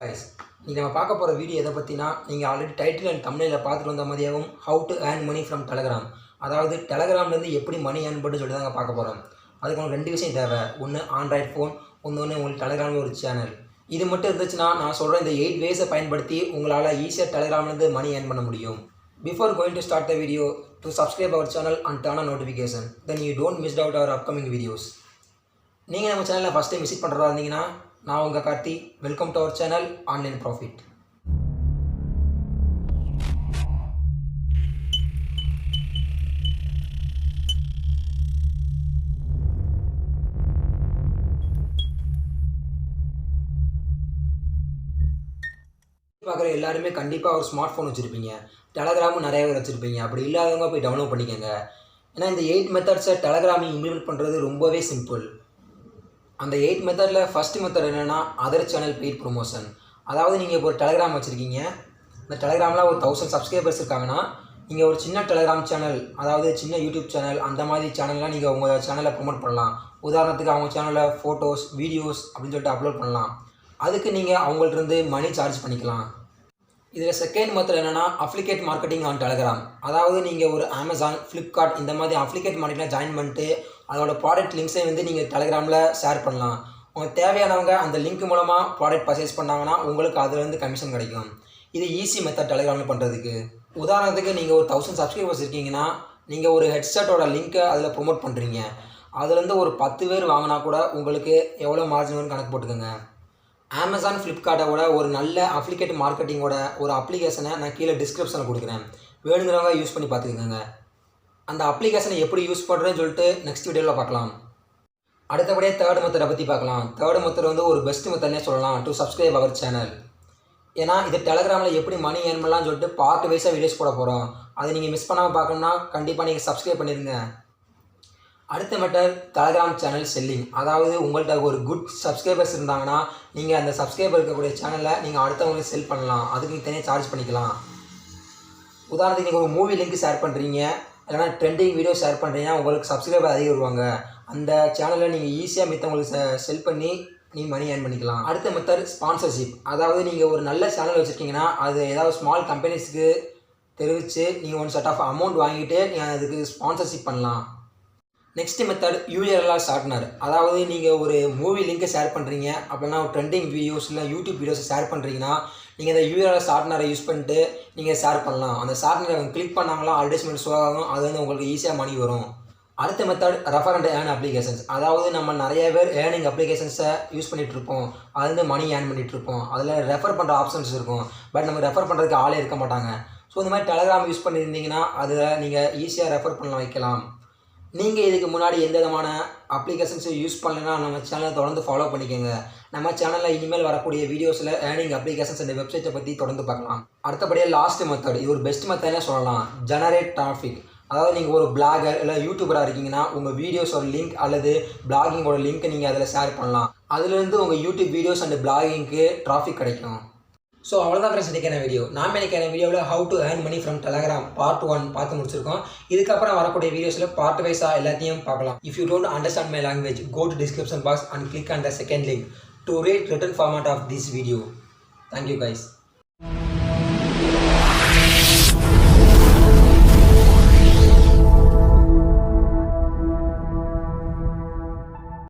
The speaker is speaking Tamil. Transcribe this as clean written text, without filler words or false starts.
guys, இன்றைக்கி நம்ம பார்க்க போகிற வீடியோ எதை பற்றினா நீங்கள் ஆல்ரெடி டைட்டில் அண்ட் தம்ப்நெயிலில் பார்த்துட்டு வந்த மாதிரியாகவும் how to earn money from Telegram, அதாவது டெலகிராம்லேருந்து எப்படி மணி ஏர்ன் பண்ணி சொல்லி தாங்க பார்க்க போகிறோம். அதுக்கு உங்களுக்கு ரெண்டு விஷயம் தேவை. ஒன்று ஆண்ட்ராய்ட் ஃபோன், ஒன்று உங்களுக்கு டெலகிராமில் ஒரு சேனல். இது மட்டும் இருந்துச்சுன்னா நான் சொல்கிற இந்த 8 வேஸை பயன்படுத்தி உங்களால் ஈஸியாக டெலகிராம்லேருந்து மணி ஏர்ன் பண்ண முடியும். Before going to start the video, to subscribe our channel and turn on notification, then you don't miss out our upcoming videos. நீங்கள் நம்ம சேனலில் ஃபஸ்ட் டைம் விசிட் பண்ணுறதா இருந்தீங்கன்னா நான் உங்கள் Karthi. Welcome to our channel online profit. பார்க்குற எல்லாருமே கண்டிப்பாக ஒரு ஸ்மார்ட் ஃபோன் வச்சுருப்பீங்க, டெலகிராமும் நிறைய பேர் வச்சுருப்பீங்க. அப்படி இல்லாதவங்க போய் டவுன்லோட் பண்ணிக்கோங்க. ஏன்னா இந்த 8 மெத்தட்ஸை டெலகிராமில் இம்ப்ளிமெண்ட் பண்ணுறது ரொம்பவே சிம்பிள். அந்த 8 மெத்தடில் ஃபஸ்ட்டு மெத்தட் என்னென்னா அதர் சேனல் பெய்ட் ப்ரொமோஷன். அதாவது நீங்கள் இப்போ ஒரு டெலகிராம் வச்சுருக்கீங்க, இந்த டெலகிராமில் ஒரு 1000 சப்ஸ்கிரைபர்ஸ் இருக்காங்கன்னா நீங்கள் ஒரு சின்ன டெலகிராம் சேனல், அதாவது சின்ன யூடியூப் சேனல், அந்த மாதிரி சேனல்லாம் நீங்கள் உங்கள் சேனலை ப்ரொமோட் பண்ணலாம். உதாரணத்துக்கு அவங்க சேனலில் ஃபோட்டோஸ், வீடியோஸ் அப்படின்னு சொல்லிட்டு அப்லோட் பண்ணலாம். அதுக்கு நீங்கள் அவங்கள்ட்ட மணி சார்ஜ் பண்ணிக்கலாம். இதில் செகண்ட் மெத்தட் என்னென்னா அப்ளிகேட் மார்க்கெட்டிங் ஆன் டெலகிராம். அதாவது நீங்கள் ஒரு அமேசான், ஃப்ளிப்கார்ட் இந்த மாதிரி அப்ளிகேட் மார்க்கெட்டில் ஜாயின் பண்ணிட்டு அதோட ப்ராடக்ட் லிங்க்ஸை நீங்கள் டெலகிராமில் ஷேர் பண்ணலாம். உங்களுக்கு தேவையானவங்க அந்த லிங்க் மூலமாக ப்ராடக்ட் பர்ச்சேஸ் பண்ணாங்கன்னா உங்களுக்கு அதுலேருந்து கமிஷன் கிடைக்கும். இது ஈஸி மெத்தட் டெலகிராமில் பண்ணுறதுக்கு. உதாரணத்துக்கு நீங்கள் ஒரு 1000 சப்ஸ்கிரைபர்ஸ் இருக்கீங்கன்னா நீங்கள் ஒரு ஹெட்செட்டோட லிங்க்கை அதில் ப்ரொமோட் பண்ணுறீங்க. அதுலேருந்து ஒரு 10 பேர் வாங்கினா கூட உங்களுக்கு எவ்வளோ மார்ஜின் வரும்னு கணக்கு போட்டுக்கோங்க. அமேசான், ஃப்ளிப்கார்ட்டோட ஒரு நல்ல அப்ளிகேட் மார்க்கெட்டிங்கோட ஒரு அப்ளிகேஷனை நான் கீழே டிஸ்கிரிப்ஷனில் கொடுக்குறேன். வேணுங்கிறவங்க யூஸ் பண்ணி பார்த்துக்கோங்க. அந்த அப்ளிகேஷனை எப்படி யூஸ் பண்ணுறேன்னு சொல்லிட்டு நெக்ஸ்ட் வீடியோவில் பார்க்கலாம். அடுத்தபடியாக தேர்ட் மெத்தடை பற்றி பார்க்கலாம். தேர்ட் மெத்தட் ஒரு பெஸ்ட் மெத்தட்னே சொல்லலாம், டு சப்ஸ்கிரைப் அவர் சேனல். ஏன்னா இது டெலகிராமில் எப்படி மணி ஏர்ன் பண்ணலாம்னு சொல்லிட்டு பார்ட் வைஸாக வீடியோஸ் போட போகிறோம். அதை நீங்கள் மிஸ் பண்ணாமல் பார்க்கணுன்னா கண்டிப்பாக நீங்கள் சப்ஸ்கிரைப் பண்ணிடுங்க. அடுத்த மெத்தட் டெலகிராம் சேனல் செல்லிங். அதாவது உங்கள்கிட்ட ஒரு குட் சப்ஸ்கிரைபர்ஸ் இருந்தாங்கன்னா நீங்கள் அந்த சப்ஸ்கிரைபர் இருக்கக்கூடிய சேனலில் நீங்கள் அடுத்தவங்களுக்கு செல் பண்ணலாம். அதுக்கு நீங்கள் தனியாக சார்ஜ் பண்ணிக்கலாம். உதாரணத்துக்கு நீங்கள் ஒரு மூவி லிங்க் ஷேர் பண்ணுறீங்க, இல்லைனா ட்ரெண்டிங் வீடியோ ஷேர் பண்ணுறீங்கன்னா உங்களுக்கு சப்ஸ்கிரைபர் அதிகம் வருவாங்க. அந்த சேனலில் நீங்கள் ஈஸியாக மித்தவங்களுக்கு செல் பண்ணி நீங்கள் மணி ஏர்ன் பண்ணிக்கலாம். அடுத்த மெத்தட் ஸ்பான்சர்ஷிப். அதாவது நீங்கள் ஒரு நல்ல சேனல் வச்சுருக்கீங்கன்னா அது ஏதாவது ஸ்மால் கம்பெனிஸ்க்கு தெரிவித்து நீங்கள் ஒன் செட் ஆஃப் அமௌண்ட் வாங்கிட்டு நீங்கள் அதுக்கு ஸ்பான்சர்ஷிப் பண்ணலாம். Next method URL shortener. அதாவது நீங்கள் ஒரு மூவி லிங்க்கை ஷேர் பண்ணுறீங்க, அப்படின்னா ஒரு ட்ரெண்டிங் வீடியோஸ் இல்லை யூடியூப் வீடியோஸை ஷேர் பண்ணுறீங்கன்னா நீங்கள் இந்த URL ஷார்ட்னரை யூஸ் பண்ணிட்டு நீங்கள் ஷேர் பண்ணலாம். அந்த ஷார்ட்னரை அவங்க கிளிக் பண்ணாங்களா அட்வர்டைஸ்மெண்ட் ஷோ ஆகும், அது உங்களுக்கு ஈஸியாக மணி வரும். அடுத்த method refer and earn applications. அதாவது நம்ம நிறைய பேர் ஏர்னிங் அப்ளிகேஷன்ஸை யூஸ் பண்ணிகிட்ருப்போம், அது மணி ஏர்ன் பண்ணிகிட்ருப்போம். அதில் ரெஃபர் பண்ணுற ஆப்ஷன்ஸ் இருக்கும், பட் நம்ம ரெஃபர் பண்ணுறதுக்கு ஆளே இருக்க மாட்டாங்க. ஸோ இந்த மாதிரி டெலகிராம் யூஸ் பண்ணியிருந்தீங்கன்னா அதில் நீங்கள் ஈஸியாக ரெஃபர் பண்ண வைக்கலாம். நீங்கள் இதுக்கு முன்னாடி எந்த விதமான அப்ளிகேஷன்ஸும் யூஸ் பண்ணலைன்னா நம்ம சேனலை தொடர்ந்து ஃபாலோ பண்ணிக்கோங்க. நம்ம சேனலில் இனிமேல் வரக்கூடிய வீடியோஸில் ஏர்னிங் அப்ளிகேஷன்ஸ் அந்த வெப்சைட்டை பற்றி தொடர்ந்து பார்க்கலாம். அடுத்தபடியாக லாஸ்ட் மெத்தட், இது ஒரு பெஸ்ட் மெத்தட்னே சொல்லலாம், ஜெனரேட் டிராஃபிக். அதாவது நீங்கள் ஒரு பிளாகர் இல்லை யூடியூபராக இருக்கீங்கன்னா உங்கள் வீடியோஸோட லிங்க் அல்லது பிளாகிங்கோட லிங்க்கை நீங்கள் அதில் ஷேர் பண்ணலாம். அதுலேருந்து உங்கள் யூடியூப் வீடியோஸ் அண்ட் பிளாகிங்க்கு டிராஃபிக் கிடைக்கும். ஸோ அவ்வளோதான் ஃப்ரெண்ட்ஸ் இன்றைக்கான வீடியோ. நாம் இன்றைக்கான வீடியோவில் how to earn money from Telegram part 1 பார்த்து முடிச்சிருக்கோம். இதுக்கப்புறம் வரக்கூடிய வீடியோஸில் பார்ட் வைஸாக எல்லாத்தையும் பார்க்கலாம். If you don't understand my language, go to description box and click on the second link to read written format of this video. Thank you guys.